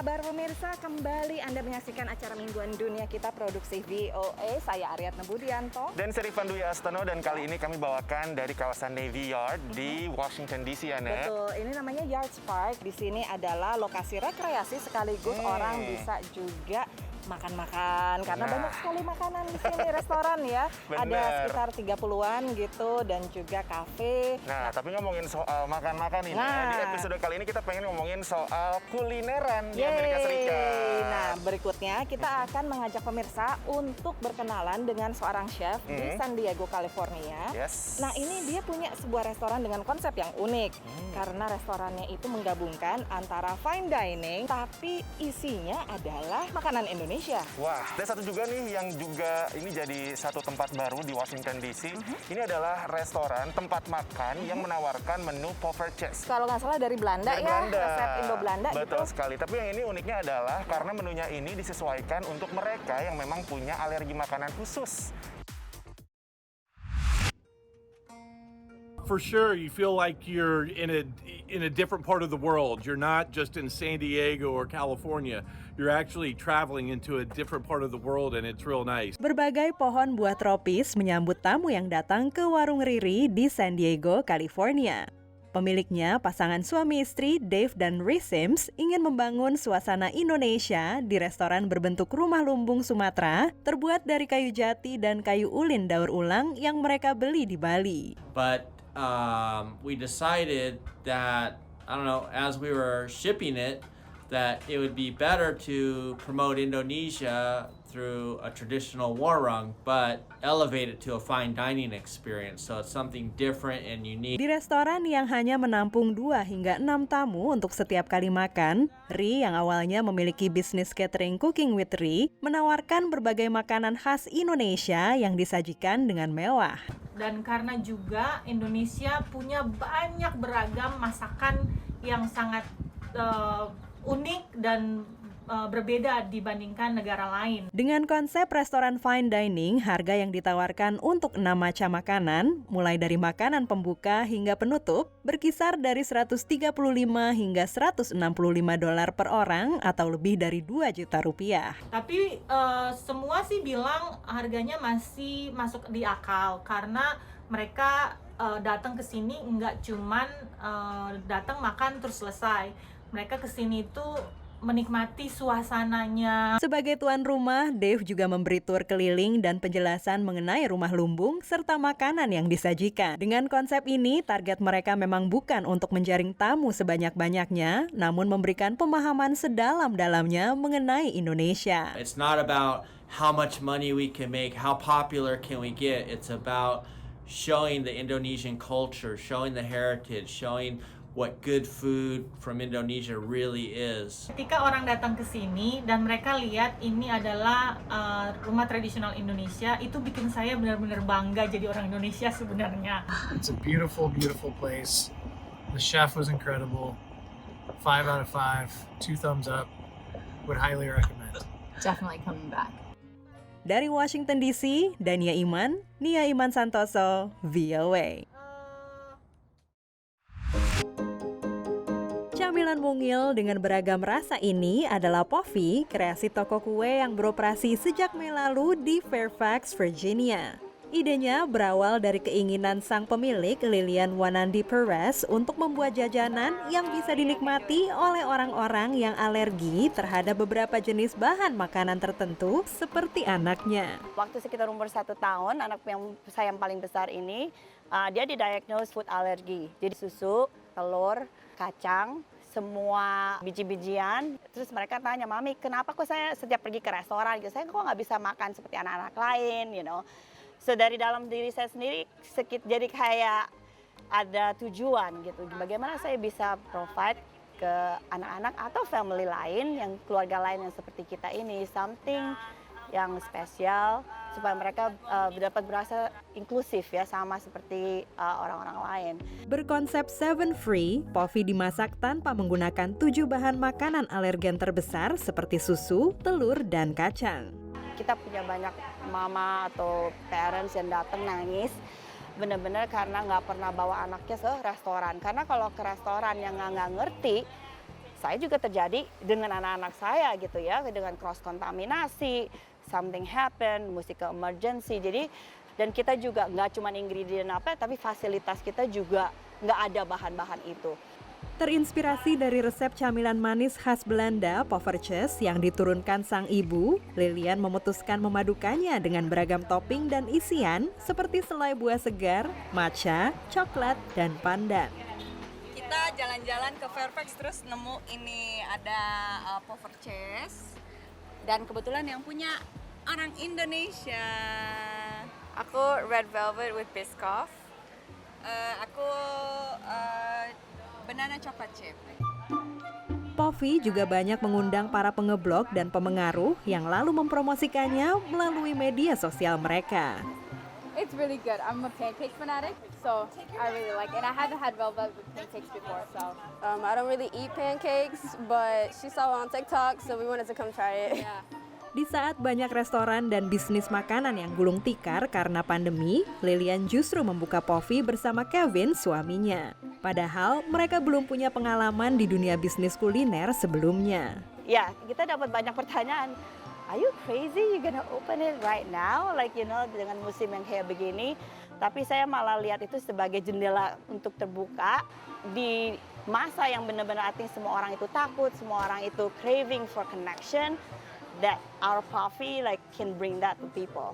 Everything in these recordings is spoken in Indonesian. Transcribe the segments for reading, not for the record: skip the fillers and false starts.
kabar pemirsa? Kembali Anda menyaksikan acara Mingguan Dunia kita produksi VOA. Saya Aryatna Budianto. Dan saya Rifan Dwi Astono, dan kali ini kami bawakan dari kawasan Navy Yard di Washington DC, ya, Nek? Betul, ini namanya Yards Park. Di sini adalah lokasi rekreasi sekaligus orang bisa juga makan-makan karena banyak sekali makanan di sini, restoran ya. Ada sekitar 30-an gitu dan juga kafe. Nah, tapi ngomongin soal makan-makan ini, di episode kali ini kita pengen ngomongin soal kulineran di Amerika Serikat. Nah, berikutnya kita akan mengajak pemirsa untuk berkenalan dengan seorang chef di San Diego, California. Yes. Nah, ini dia punya sebuah restoran dengan konsep yang unik karena restorannya itu menggabungkan antara fine dining tapi isinya adalah makanan Indonesia. Wah, ada satu juga nih yang juga ini jadi satu tempat baru di Washington DC. Ini adalah restoran tempat makan yang menawarkan menu Poffertjes. Kalau nggak salah dari Belanda, resep Indo-Belanda gitu. Betul sekali. Tapi yang ini uniknya adalah karena menunya ini disesuaikan untuk mereka yang memang punya alergi makanan khusus. For sure, you feel like you're in a different part of the world. You're not just in San Diego or California. You're actually traveling into a different part of the world, and it's real nice. Berbagai pohon buah tropis menyambut tamu yang datang ke warung Riri di San Diego, California. Pemiliknya, pasangan suami istri Dave dan Rhys Sims, ingin membangun suasana Indonesia di restoran berbentuk rumah lumbung Sumatera, terbuat dari kayu jati dan kayu ulin daur ulang yang mereka beli di Bali. But we decided that, I don't know, as we were shipping it, that it would be better to promote Indonesia through a traditional warung, but elevate it to a fine dining experience. So it's something different and unique. Di restoran yang hanya menampung 2 hingga 6 tamu untuk setiap kali makan, Ri yang awalnya memiliki bisnis catering Cooking with Ri, menawarkan berbagai makanan khas Indonesia yang disajikan dengan mewah. Dan karena juga Indonesia punya banyak beragam masakan yang sangat unik dan berbeda dibandingkan negara lain. Dengan konsep restoran fine dining, harga yang ditawarkan untuk 6 macam makanan, mulai dari makanan pembuka hingga penutup, berkisar dari $135 hingga $165 per orang atau lebih dari 2 juta rupiah. Tapi semua sih bilang harganya masih masuk di akal karena mereka datang ke sini nggak cuman datang makan terus selesai. Mereka ke sini tuh menikmati suasananya. Sebagai tuan rumah, Dave juga memberi tur keliling dan penjelasan mengenai rumah lumbung serta makanan yang disajikan. Dengan konsep ini, target mereka memang bukan untuk menjaring tamu sebanyak-banyaknya, namun memberikan pemahaman sedalam-dalamnya mengenai Indonesia. It's not about how much money we can make, how popular can we get. It's about showing the Indonesian culture, showing the heritage, showing what good food from Indonesia really is. Ketika orang datang ke sini dan mereka lihat ini adalah rumah tradisional Indonesia, itu bikin saya benar-benar bangga jadi orang Indonesia sebenarnya. It's a beautiful, beautiful place. The chef was incredible. 5 out of 5, 2 thumbs up. Would highly recommend. Definitely coming back. Dari Washington DC, Dania Iman, Nia Iman Santoso, VOA. Camilan mungil dengan beragam rasa ini adalah Poffy, kreasi toko kue yang beroperasi sejak Mei lalu di Fairfax, Virginia. Idenya berawal dari keinginan sang pemilik, Lilian Wanandi Perez, untuk membuat jajanan yang bisa dinikmati oleh orang-orang yang alergi terhadap beberapa jenis bahan makanan tertentu seperti anaknya. Waktu sekitar umur 1 tahun, anak yang saya yang paling besar ini, dia didiagnose food allergy. Jadi susu, telur, kacang, semua biji-bijian. Terus mereka tanya, Mami, kenapa kok saya setiap pergi ke restoran gitu, saya kok nggak bisa makan seperti anak-anak lain, you know. So dari dalam diri saya sendiri, jadi kayak ada tujuan gitu. Bagaimana saya bisa provide ke anak-anak atau family lain, yang keluarga lain yang seperti kita ini, something yang spesial supaya mereka dapat berasa inklusif ya, sama seperti orang-orang lain. Berkonsep 7 Free, Poffy dimasak tanpa menggunakan 7 bahan makanan alergen terbesar seperti susu, telur, dan kacang. Kita punya banyak mama atau parents yang datang nangis benar-benar karena nggak pernah bawa anaknya ke restoran. Karena kalau ke restoran yang nggak ngerti saya juga terjadi dengan anak-anak saya gitu ya, dengan cross kontaminasi, something happen, mesti ke emergency. Jadi dan kita juga nggak cuma ingredient apa, tapi fasilitas kita juga nggak ada bahan-bahan itu. Terinspirasi dari resep camilan manis khas Belanda, Poffertjes, yang diturunkan sang ibu, Lilian memutuskan memadukannya dengan beragam topping dan isian seperti selai buah segar, matcha, coklat, dan pandan. Kita jalan-jalan ke Fairfax terus nemu ini ada Poffertjes dan kebetulan yang punya orang Indonesia. Aku red velvet with Biscoff. Aku banana chocolate chip. Pofi juga banyak mengundang para pengeblog dan pemengaruh yang lalu mempromosikannya melalui media sosial mereka. It's really good. I'm a pancake fanatic, so I really like it. And I haven't had velvet with pancakes before, so. I don't really eat pancakes, but she saw it on TikTok, so we wanted to come try it. Yeah. Di saat banyak restoran dan bisnis makanan yang gulung tikar karena pandemi, Lilian justru membuka Pofi bersama Kevin, suaminya. Padahal mereka belum punya pengalaman di dunia bisnis kuliner sebelumnya. Ya, kita dapat banyak pertanyaan. Are you crazy? You gonna open it right now? Like dengan musim yang kayak begini. Tapi saya malah lihat itu sebagai jendela untuk terbuka di masa yang benar-benar artinya semua orang itu takut, semua orang itu craving for connection. That our coffee can bring that to people.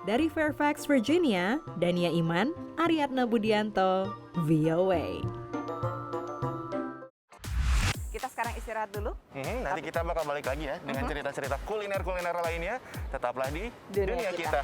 Dari Fairfax, Virginia, Dania Iman, Ariadna Budianto, VOA. Kita sekarang istirahat dulu. Nanti kita bakal balik lagi ya dengan cerita-cerita kuliner-kuliner lainnya. Tetaplah di Dunia Kita.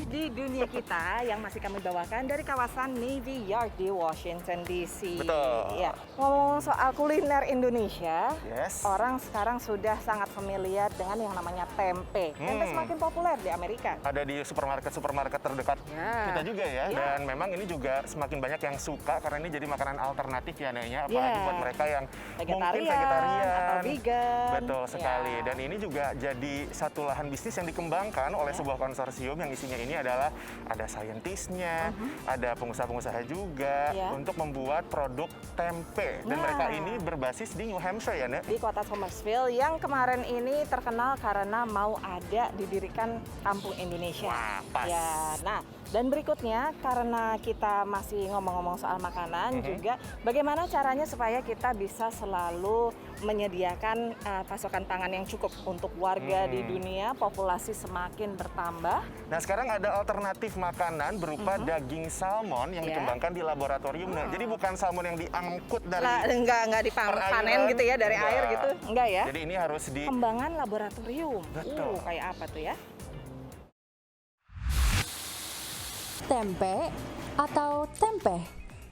Di Dunia Kita yang masih kami bawakan dari kawasan Navy Yard di Washington DC. Betul. Ya, ngomong soal kuliner Indonesia, Yes. orang sekarang sudah sangat familiar dengan yang namanya tempe. Tempe semakin populer di Amerika. Ada di supermarket terdekat kita juga ya. Dan memang ini juga semakin banyak yang suka karena ini jadi makanan alternatif ya Nenya. Apalagi buat mereka yang mungkin vegetarian atau vegan. Betul sekali. Dan ini juga jadi satu lahan bisnis yang dikembangkan oleh sebuah konsorsium yang isinya ini adalah ada saintisnya, ada pengusaha-pengusaha juga untuk membuat produk tempe. Dan mereka ini berbasis di New Hampshire ya, Nek? Di kota Thomasville yang kemarin ini terkenal karena mau ada didirikan Kampung Indonesia. Wah, pas. Ya, nah, dan berikutnya karena kita masih ngomong-ngomong soal makanan juga, bagaimana caranya supaya kita bisa selalu menyediakan pasokan pangan yang cukup untuk warga di dunia, populasi semakin bertambah. Nah, sekarang ada alternatif makanan berupa daging salmon yang dikembangkan di laboratorium. Nah, jadi bukan salmon yang diangkut dari enggak dipanen gitu ya dari air gitu. Enggak ya. Jadi ini harus di pengembangan laboratorium. Betul. Kayak apa tuh ya? Tempe atau tempe,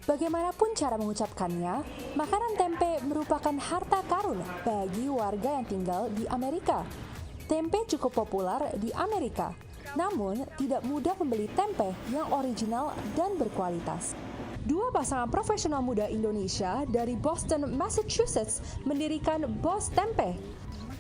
bagaimanapun cara mengucapkannya, makanan tempe merupakan harta karun bagi warga yang tinggal di Amerika. Tempe cukup populer di Amerika, namun tidak mudah membeli tempe yang original dan berkualitas. Dua pasangan profesional muda Indonesia dari Boston, Massachusetts mendirikan Bos Tempe.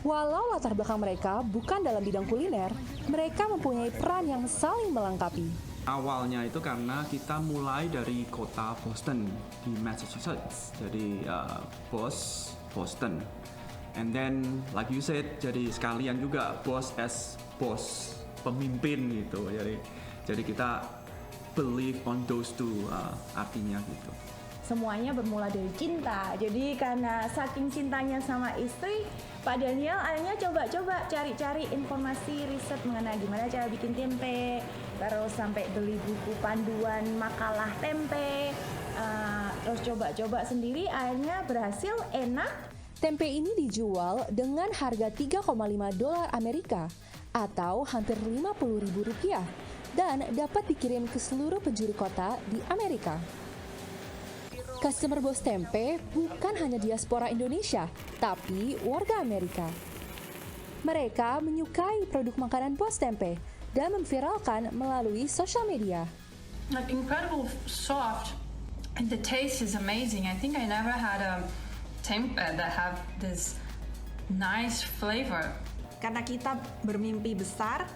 Walau latar belakang mereka bukan dalam bidang kuliner, mereka mempunyai peran yang saling melengkapi. Awalnya itu karena kita mulai dari kota Boston di Massachusetts, jadi Boston, and then like you said, jadi sekalian juga bos pemimpin gitu, jadi kita believe on those two artinya gitu. Semuanya bermula dari cinta. Jadi karena saking cintanya sama istri, Pak Daniel akhirnya coba-coba cari-cari informasi riset mengenai gimana cara bikin tempe, terus sampai beli buku panduan makalah tempe, terus coba-coba sendiri, akhirnya berhasil, enak. Tempe ini dijual dengan harga $3,5 Amerika atau hampir Rp50.000 dan dapat dikirim ke seluruh penjuru kota di Amerika. Customer Bos Tempe bukan hanya diaspora Indonesia, tapi warga Amerika. Mereka menyukai produk makanan Bos Tempe dan memviralkan melalui sosial media. Like incredible soft, and the taste is amazing. I think I never had a tempe that have this nice flavor. karena kita bermimpi besar,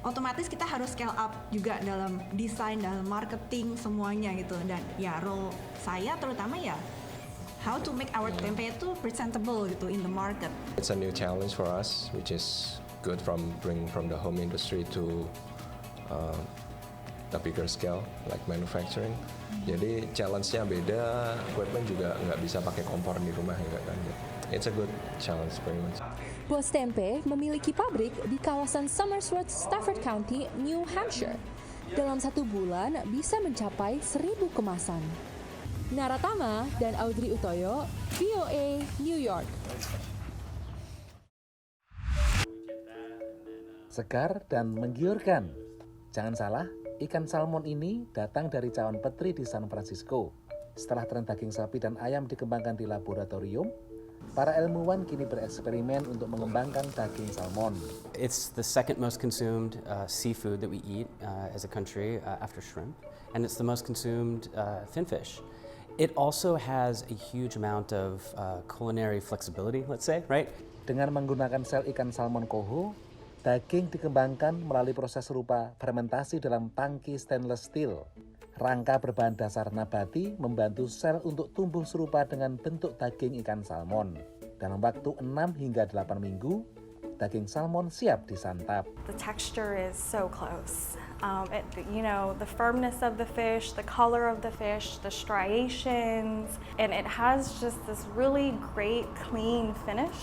otomatis kita harus scale up juga dalam desain, dalam marketing, semuanya gitu. Dan ya role saya terutama ya how to make our tempe itu presentable gitu in the market. It's a new challenge for us, which is good from bringing from the home industry to the bigger scale like manufacturing. Jadi challenge-nya beda, equipment juga nggak bisa pakai kompor di rumah ya kan. It's a good challenge very much. Bos Tempe memiliki pabrik di kawasan Somersworth, Stafford County, New Hampshire. Dalam 1 bulan bisa mencapai 1.000 kemasan. Naratama dan Audrey Utoyo, VOA, New York. Segar dan menggiurkan. Jangan salah, ikan salmon ini datang dari cawan petri di San Francisco. Setelah tren daging sapi dan ayam dikembangkan di laboratorium, para ilmuwan kini bereksperimen untuk mengembangkan daging salmon. It's the second most consumed seafood that we eat as a country after shrimp, and it's the most consumed finfish. It also has a huge amount of culinary flexibility, let's say, right? Dengan menggunakan sel ikan salmon coho, daging dikembangkan melalui proses serupa fermentasi dalam tangki stainless steel. Rangka berbahan dasar nabati membantu sel untuk tumbuh serupa dengan bentuk daging ikan salmon. Dalam waktu 6 hingga 8 minggu, daging salmon siap disantap. The texture is so close. The firmness of the fish, the color of the fish, the striations, and it has just this really great clean finish.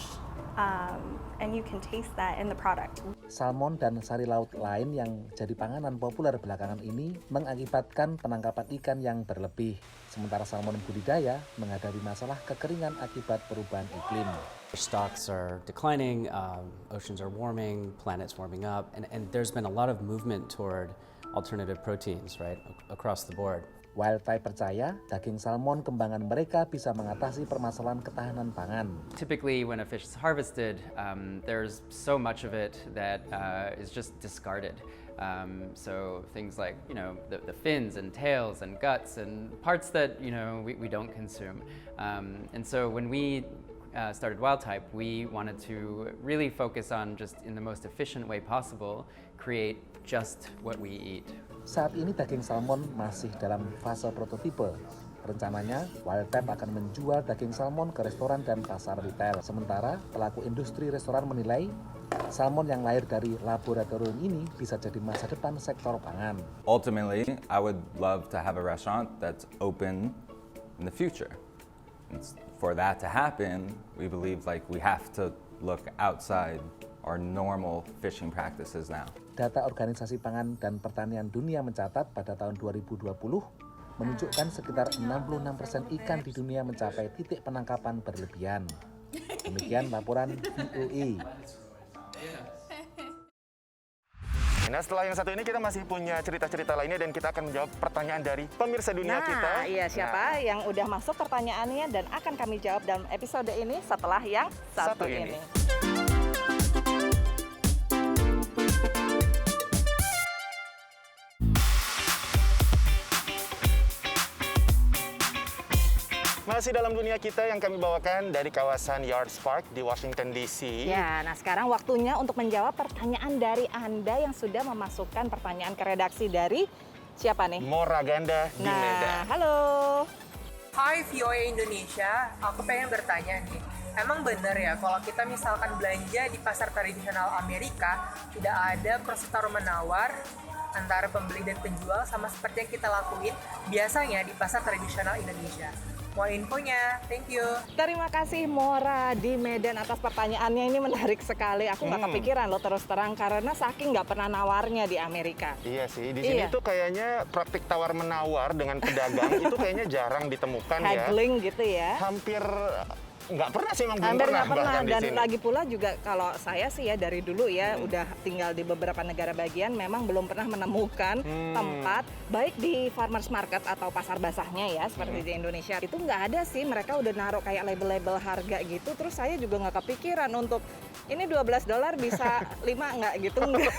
And you can taste that in the product. Salmon dan sari laut lain yang jadi panganan populer belakangan ini mengakibatkan penangkapan ikan yang berlebih. Sementara salmon budidaya menghadapi masalah kekeringan akibat perubahan iklim. Stocks are declining, oceans are warming, planet's warming up, and there's been a lot of movement toward alternative proteins, right, across the board. Wildtype percaya daging salmon kembangan mereka bisa mengatasi permasalahan ketahanan pangan. Typically when a fish is harvested, there's so much of it that is just discarded. So things like, the fins and tails and guts and parts that, we don't consume. And so when we started Wildtype, we wanted to really focus on just in the most efficient way possible, create just what we eat. Saat ini daging salmon masih dalam fase prototipe. Rencananya, Wildtype akan menjual daging salmon ke restoran dan pasar retail. Sementara, pelaku industri restoran menilai salmon yang lahir dari laboratorium ini bisa jadi masa depan sektor pangan. Ultimately, I would love to have a restaurant that's open in the future. And for that to happen, we believe we have to look outside our normal fishing practices now. Data Organisasi Pangan dan Pertanian Dunia mencatat pada tahun 2020 menunjukkan sekitar 66% ikan di dunia mencapai titik penangkapan berlebihan. Demikian laporan VOA. Nah, setelah yang satu ini kita masih punya cerita-cerita lainnya dan kita akan menjawab pertanyaan dari pemirsa dunia kita. Iya, siapa yang udah masuk pertanyaannya dan akan kami jawab dalam episode ini setelah yang satu ini. Masih dalam dunia kita yang kami bawakan dari kawasan Yards Park di Washington DC. Ya, nah sekarang waktunya untuk menjawab pertanyaan dari Anda yang sudah memasukkan pertanyaan ke redaksi dari siapa nih? Moraganda di Medan. Halo. Hai VOA Indonesia, aku pengen bertanya nih. Emang bener ya kalau kita misalkan belanja di pasar tradisional Amerika tidak ada proses tawar-menawar antara pembeli dan penjual sama seperti yang kita lakuin biasanya di pasar tradisional Indonesia? Mohon infonya, thank you. Terima kasih Mora di Medan atas pertanyaannya, ini menarik sekali. Aku nggak kepikiran loh terus terang karena saking nggak pernah nawarnya di Amerika. Iya sih, di sini tuh kayaknya praktik tawar menawar dengan pedagang itu kayaknya jarang ditemukan ya. Haggling gitu ya. Hampir nggak pernah sih, emang belum Hampir pernah nggak pernah, bahkan di dan sini. lagi pula juga kalau saya sih ya dari dulu ya udah tinggal di beberapa negara bagian memang belum pernah menemukan tempat baik di farmers market atau pasar basahnya ya seperti di Indonesia itu nggak ada sih, mereka udah naruh kayak label-label harga gitu, terus saya juga nggak kepikiran untuk ini $12 bisa 5 nggak gitu nggak.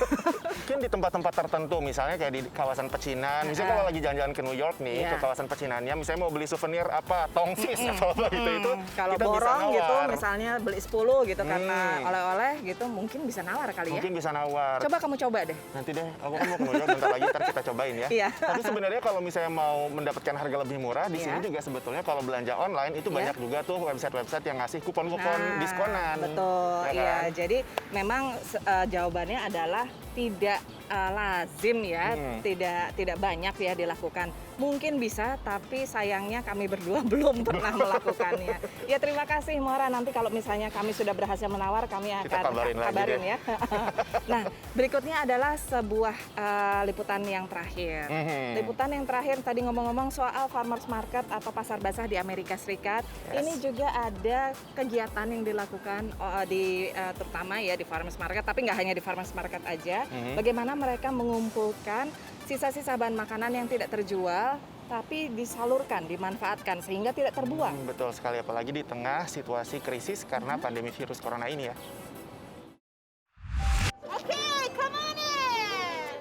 Mungkin di tempat-tempat tertentu misalnya kayak di kawasan pecinan, misalnya kalau lagi jalan-jalan ke New York nih ke kawasan pecinannya, misalnya mau beli souvenir apa tongsis atau apa gitu itu kalau kita borong gitu, nawar. misalnya beli 10 gitu karena oleh-oleh gitu, mungkin bisa nawar kali ya. Mungkin bisa nawar. Coba kamu coba deh. Nanti deh, aku kan mau ke New York bentar lagi, ntar kita cobain ya. Iya. Tapi sebenarnya kalau misalnya mau mendapatkan harga lebih murah, di sini juga sebetulnya kalau belanja online itu banyak juga tuh website-website yang ngasih kupon-kupon diskonan. Betul, ya kan? iya. Jadi memang jawabannya adalah tidak lazim ya, tidak banyak ya dilakukan. Mungkin bisa, tapi sayangnya kami berdua belum pernah melakukannya. Ya terima kasih Mora, nanti kalau misalnya kami sudah berhasil menawar, kami akan kabarin ya. Nah, berikutnya adalah sebuah liputan yang terakhir. Liputan yang terakhir tadi ngomong-ngomong soal farmers market atau pasar basah di Amerika Serikat. Ini juga ada kegiatan yang dilakukan terutama ya di farmers market, tapi nggak hanya di farmers market aja. Bagaimana mereka mengumpulkan sisa-sisa bahan makanan yang tidak terjual tapi disalurkan, dimanfaatkan sehingga tidak terbuang. Betul sekali, apalagi di tengah situasi krisis karena pandemi virus corona ini ya.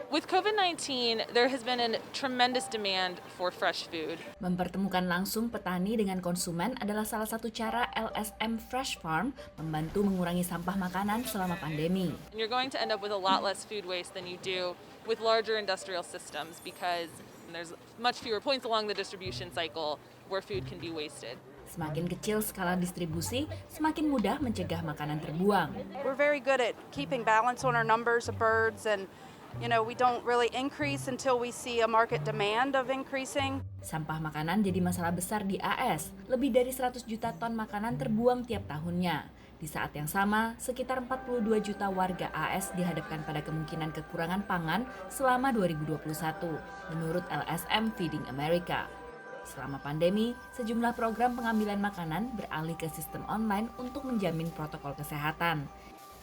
With COVID-19, there has been a tremendous demand for fresh food. Mempertemukan langsung petani dengan konsumen adalah salah satu cara LSM Fresh Farm membantu mengurangi sampah makanan selama pandemi. And you're going to end up with a lot less food waste than you do with larger industrial systems because there's much fewer points along the distribution cycle where food can be wasted. Semakin kecil skala distribusi, semakin mudah mencegah makanan terbuang. We're very good at keeping balance on our numbers of birds and we don't really increase until we see a market demand of increasing. Sampah makanan jadi masalah besar di AS. Lebih dari 100 juta ton makanan terbuang tiap tahunnya. Di saat yang sama, sekitar 42 juta warga AS dihadapkan pada kemungkinan kekurangan pangan selama 2021, menurut LSM Feeding America. Selama pandemi, sejumlah program pengambilan makanan beralih ke sistem online untuk menjamin protokol kesehatan.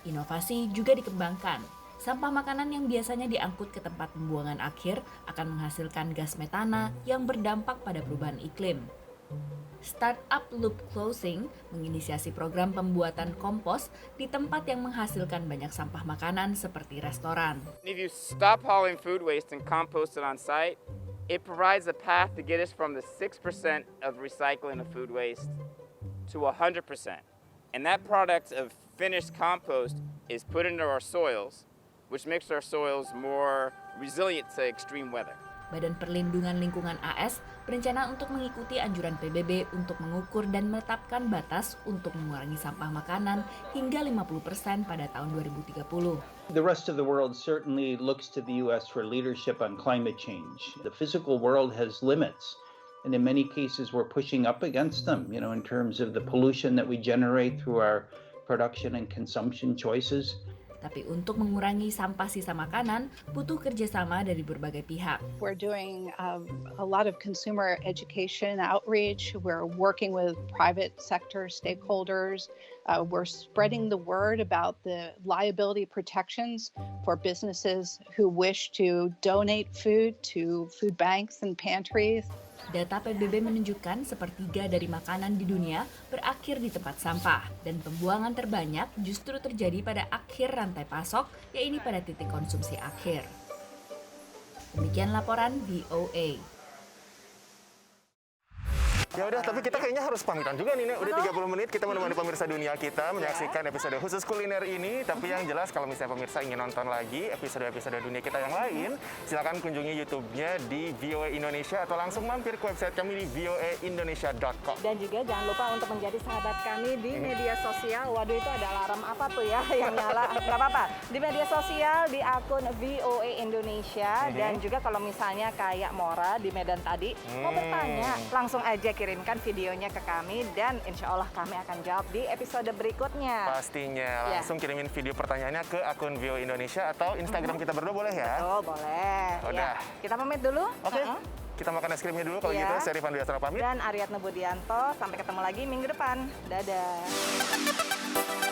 Inovasi juga dikembangkan. Sampah makanan yang biasanya diangkut ke tempat pembuangan akhir akan menghasilkan gas metana yang berdampak pada perubahan iklim. Startup Loop Closing menginisiasi program pembuatan kompos di tempat yang menghasilkan banyak sampah makanan seperti restoran. If you stop hauling food waste and compost it on site, it provides a path to get us from the 6% of recycling of food waste to 100%. And that product of finished compost is put into our soils, which makes our soils more resilient to extreme weather. Badan Perlindungan Lingkungan AS berencana untuk mengikuti anjuran PBB untuk mengukur dan menetapkan batas untuk mengurangi sampah makanan hingga 50% pada tahun 2030. The rest of the world certainly looks to the U.S. for leadership on climate change. The physical world has limits, and in many cases we're pushing up against them, in terms of the pollution that we generate through our production and consumption choices. Tapi untuk mengurangi sampah sisa makanan, butuh kerjasama dari berbagai pihak. We're doing a lot of consumer education outreach. We're working with private sector stakeholders. We're spreading the word about the liability protections for businesses who wish to donate food to food banks and pantries. Data PBB menunjukkan sepertiga dari makanan di dunia berakhir di tempat sampah dan pembuangan terbanyak justru terjadi pada akhir rantai pasok, yaitu pada titik konsumsi akhir. Demikian laporan VOA. Ya udah, tapi kita kayaknya harus pamitan juga nih, Nek. Udah 30 menit kita menemani pemirsa dunia kita menyaksikan episode khusus kuliner ini. Tapi yang jelas kalau misalnya pemirsa ingin nonton lagi episode-episode dunia kita yang lain, silakan kunjungi YouTube-nya di VOA Indonesia atau langsung mampir ke website kami di voaindonesia.com. Dan juga jangan lupa untuk menjadi sahabat kami di media sosial. Waduh, itu ada alarm apa tuh ya yang nyala? Nggak apa-apa. Di media sosial di akun VOA Indonesia. Dan juga kalau misalnya kayak Mora di Medan tadi mau bertanya, langsung aja kirimkan videonya ke kami dan insya Allah kami akan jawab di episode berikutnya. Pastinya, langsung kirimin video pertanyaannya ke akun VOA Indonesia atau Instagram kita berdua boleh ya? Oh boleh. Udah. Ya. Kita pamit dulu. Oke. Kita makan es krimnya dulu kalau gitu. Saya Rifan Dwi Astra pamit. Dan Ariadna Budianto. Sampai ketemu lagi minggu depan. Dadah.